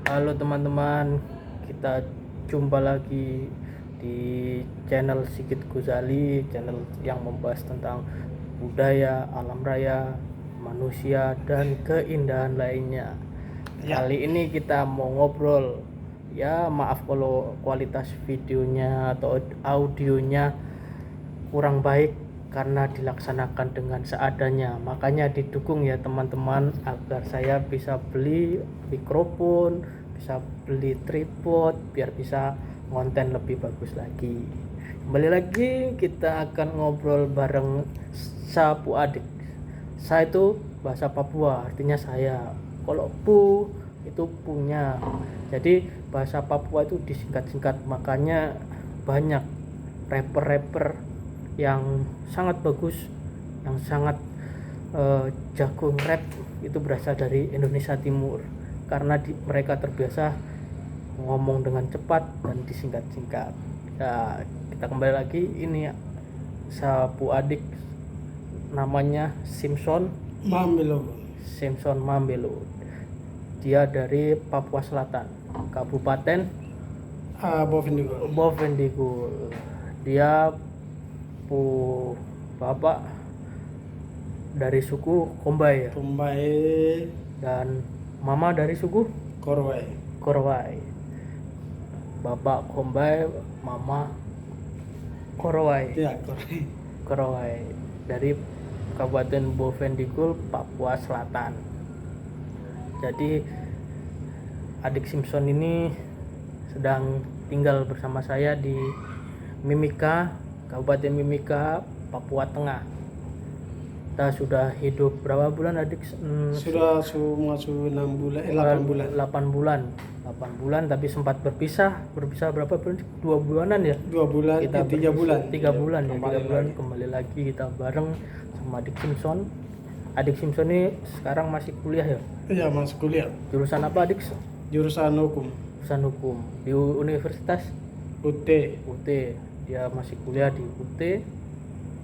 Halo teman-teman, kita jumpa lagi di channel Sigit Gozali, channel yang membahas tentang budaya, alam raya, manusia, dan keindahan lainnya. Ya. Kali ini kita mau ngobrol, ya maaf kalau kualitas videonya atau audionya kurang baik karena dilaksanakan dengan seadanya. Makanya didukung ya teman-teman agar saya bisa beli mikrofon, bisa beli tripod biar bisa konten lebih bagus lagi. Kembali lagi kita akan ngobrol bareng Sapu Adik. Saya itu bahasa Papua, artinya saya. Kalau pu itu punya. Jadi bahasa Papua itu disingkat-singkat, makanya banyak rapper-rapper yang sangat bagus, yang sangat jago rap itu berasal dari Indonesia Timur karena mereka terbiasa ngomong dengan cepat dan disingkat-singkat. Ya, kita kembali lagi, ini Sapu Adik, namanya Simpson Mambelo. Dia dari Papua Selatan, Kabupaten Bovendigul. Dia bapak dari suku Kombai ya, dan mama dari suku Korowai. Bapak Kombai, mama Korowai. Ya, Korowai dari Kabupaten Bovendigul, Papua Selatan. Jadi adik Simpson ini sedang tinggal bersama saya di Mimika, Kabupaten Mimika, Papua Tengah. Kita sudah hidup berapa bulan adik? Sudah semua 8 bulan. 8 bulan, tapi sempat berpisah berapa bulan? 2 bulanan ya? 2 bulan, Kita 3 bulan. 3 bulan ya, 3 bulan lagi. kembali lagi kita bareng sama adik Simpson. Adik Simpson ini sekarang masih kuliah ya? Iya, masuk kuliah. Jurusan apa adik? Jurusan hukum. Jurusan hukum di Universitas UT. Dia masih kuliah di UT.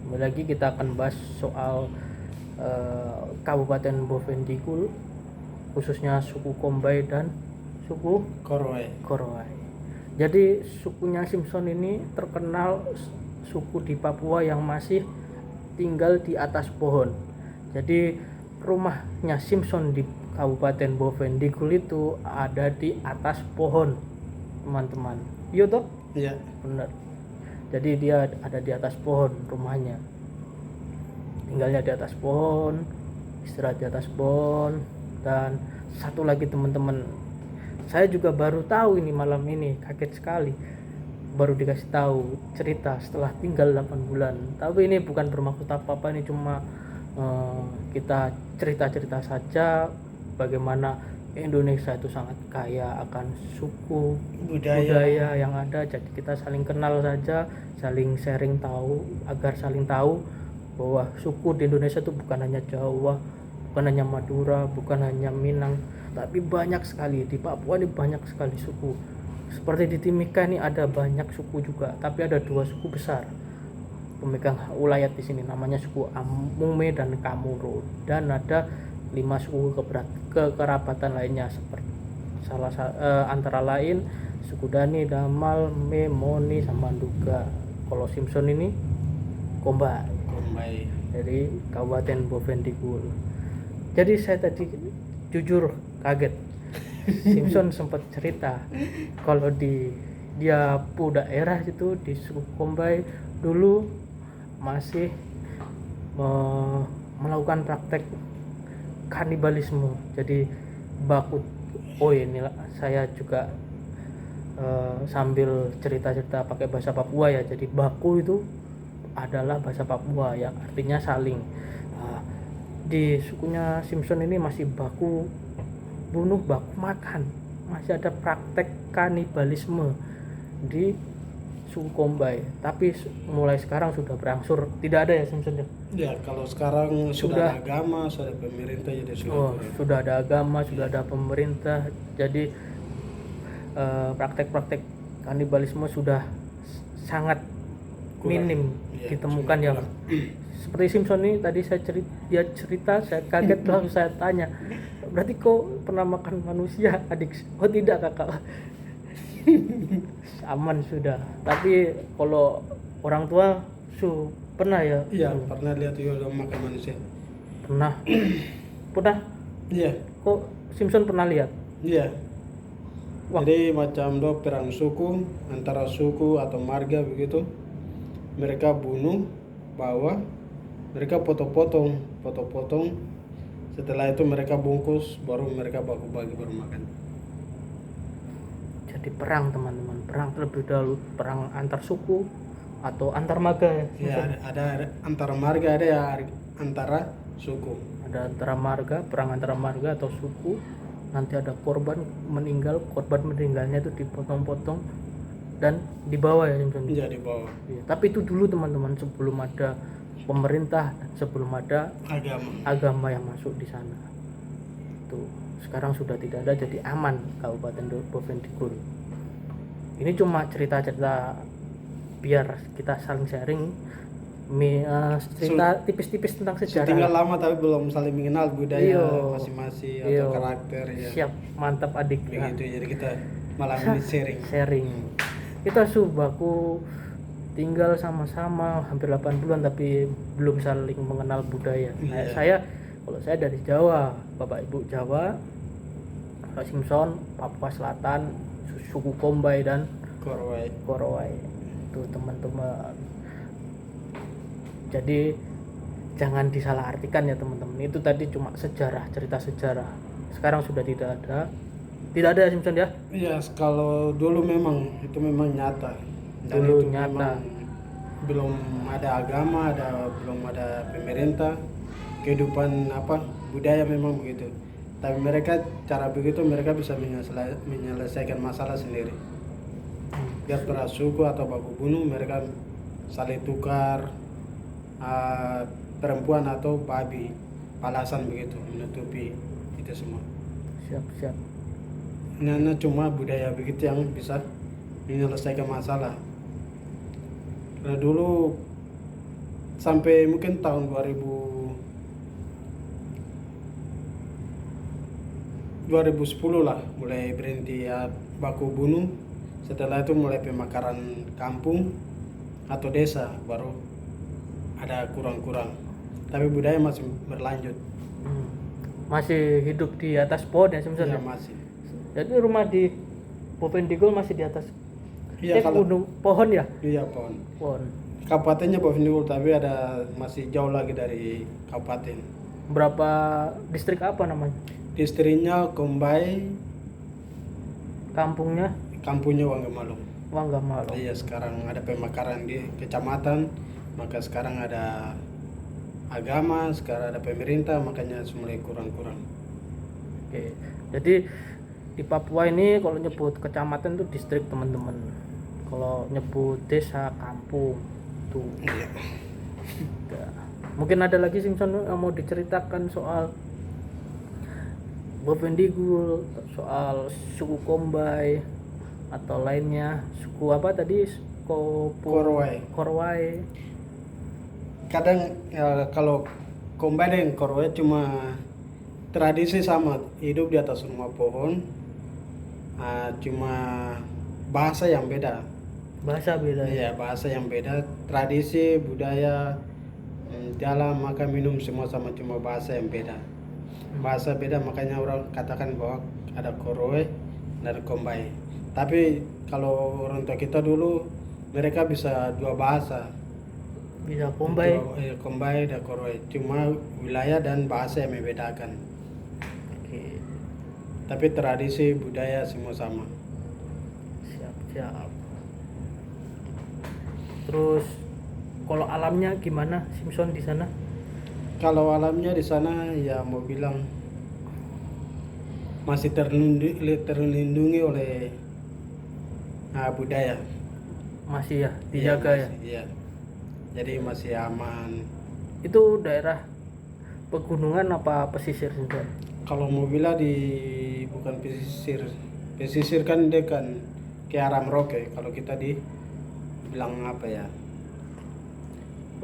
Kembali lagi kita akan bahas soal Kabupaten Bovendigul, khususnya suku Kombai dan suku Korowai. Jadi sukunya Simpson ini terkenal suku di Papua yang masih tinggal di atas pohon. Jadi rumahnya Simpson di Kabupaten Bovendigul itu ada di atas pohon, teman-teman. Iya toh? Iya. Benar. Jadi dia ada di atas pohon rumahnya. Tinggalnya di atas pohon, istirahat di atas pohon. Dan satu lagi teman-teman, saya juga baru tahu ini malam ini, kaget sekali. Baru dikasih tahu cerita setelah tinggal 8 bulan. Tapi ini bukan bermaksud apa-apa, ini cuma kita cerita-cerita saja bagaimana Indonesia itu sangat kaya akan suku budaya yang ada. Jadi kita saling kenal saja, saling sharing tahu, agar saling tahu bahwa suku di Indonesia itu bukan hanya Jawa, bukan hanya Madura, bukan hanya Minang, tapi banyak sekali. Di Papua ini banyak sekali suku. Seperti di Timika ini ada banyak suku juga, tapi ada 2 suku besar pemegang wilayah di sini, namanya suku Amume dan Kamuro, dan ada 5 suku kekerabatan lainnya seperti antara lain suku Dani, Damal, Memoni, sama Nduga. Kalau Simpson ini Kombai dari Kabupaten Bovendigul. Jadi saya tadi jujur kaget. Simpson sempat cerita kalau dia daerah itu di suku Kombai dulu masih melakukan praktek kanibalisme. Jadi baku. Ini saya juga sambil cerita-cerita pakai bahasa Papua ya. Jadi baku itu adalah bahasa Papua yang artinya saling. Di sukunya Simpson ini masih baku bunuh, baku makan, masih ada praktek kanibalisme di suku Kombai. Tapi mulai sekarang sudah berangsur tidak ada ya Simpson ya? Ya, kalau sekarang sudah ada agama, sudah ada pemerintah, jadi sudah ada agama, sudah ada pemerintah. Jadi praktek-praktek kanibalisme sudah sangat minim Iya, ditemukan cuma yang seperti Simpson ini tadi dia cerita, saya kaget lalu saya tanya, berarti kok pernah makan manusia adik? Oh tidak kakak. Aman sudah. Tapi kalau orang tua pernah ya? Iya, pernah lihat juga makan manusia. Pernah. Pernah. Iya, Kok Simpson pernah lihat? iya. Wah. Jadi macam do perang suku antara suku atau marga begitu. Mereka bunuh, bawa, mereka potong-potong. Setelah itu mereka bungkus, baru mereka bagi baru makan. Jadi perang teman-teman, perang terlebih dahulu, perang antar suku atau antar marga ya? Ya, ada antara marga, ada ya antara suku. Ada antara marga, perang antara marga atau suku. Nanti ada korban meninggalnya itu dipotong-potong dan dibawa ya Simpson. Iya, di bawah. Ya, tapi itu dulu teman-teman, sebelum ada pemerintah, sebelum ada agama yang masuk di sana. Itu sekarang sudah tidak ada, jadi aman Kabupaten Bovendigul. Ini cuma cerita-cerita biar kita saling sharing, cerita tipis-tipis tentang sejarah. Tinggal lama tapi belum saling mengenal budaya masing-masing atau karakter ya. Siap, mantap adik. Begitu, jadi kita malam ini sharing. Kita baku tinggal sama-sama hampir 8 bulan tapi belum saling mengenal budaya. Kalau saya dari Jawa, Bapak Ibu Jawa, Pak Simpson Papua Selatan, suku Kombay dan Korowai. Itu teman-teman. Jadi jangan disalahartikan ya teman-teman. Itu tadi cuma cerita sejarah. Sekarang sudah tidak ada ya Simpson ya? Iya, kalau dulu memang itu memang nyata. Dan dulu itu nyata. Belum ada agama, belum ada pemerintah, kehidupan budaya memang begitu. Tapi cara begitu mereka bisa menyelesaikan masalah sendiri. Biar perang suku atau baku bunuh, mereka saling tukar perempuan atau babi, palasan begitu, menutupi itu semua. Siap. Ini cuma budaya begitu yang bisa menyelesaikan masalah. Karena dulu sampai mungkin tahun 2010 lah mulai berhenti baku bunuh. Setelah itu mulai pemekaran kampung atau desa, baru ada kurang-kurang. Tapi budaya masih berlanjut. Masih hidup di atas pohon ya Simpson? Ya, masih. Jadi rumah di Bovendigul masih di atas gunung pohon ya? Iya, pohon. Kabupatennya Bovendigul, tapi masih jauh lagi dari kabupaten. Berapa distrik apa namanya? Distriknya Kombay. Kampungnya Wanggamalung. Iya, sekarang ada pemekaran di kecamatan, maka sekarang ada agama, sekarang ada pemerintah, makanya mulai kurang-kurang. Oke. Jadi di Papua ini kalau nyebut kecamatan itu distrik teman-teman. Kalau nyebut desa kampung tuh. Iya. Mungkin ada lagi Simpson yang mau diceritakan soal Bovendigul, soal suku Kombay atau lainnya, suku apa tadi? Korowai. Kadang kalau Kombay dan Korowai cuma tradisi sama, hidup di atas rumah pohon, cuma bahasa yang beda. Iya, bahasa yang beda, tradisi, budaya, jalan, makan, minum semua sama, cuma bahasa yang beda. Bahasa beda, makanya orang katakan bahwa ada Korowai dan Kombay. Tapi kalau orang tua kita dulu, mereka bisa dua bahasa. Bisa Kombay dan Korowai, cuma wilayah dan bahasa yang membedakan. Oke. Tapi tradisi, budaya semua sama. Siap. Terus kalau alamnya gimana Simpson di sana? Kalau alamnya di sana ya mau bilang masih terlindungi oleh budaya. Masih ya dijaga ya. Iya. Jadi masih aman. Itu daerah pegunungan apa pesisir Simpson? Kalau mau bilang bukan pesisir kan dia kan ke arah Merauke. Kalau kita bilang apa ya?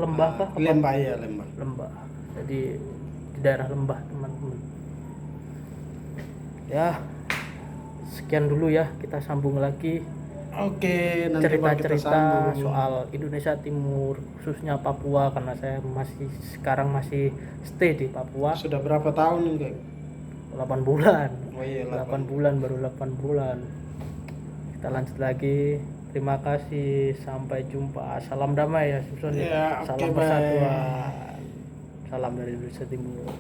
lembah kah? Apa? Lembah ya, lembah. Lembah. Jadi di daerah lembah teman-teman. Ya, sekian dulu ya, kita sambung lagi Oke, nanti baru kita cerita-cerita sambung. soal Indonesia Timur, khususnya Papua, karena saya sekarang masih stay di Papua. Sudah berapa tahun nih, Kak? 8 bulan. Oh iya, 8 bulan, baru 8 bulan. Kita lanjut lagi. Terima kasih, sampai jumpa. Salam damai ya, Susun. Ya, oke, Salam bye. persatuan. Salam dari Indonesia Timur.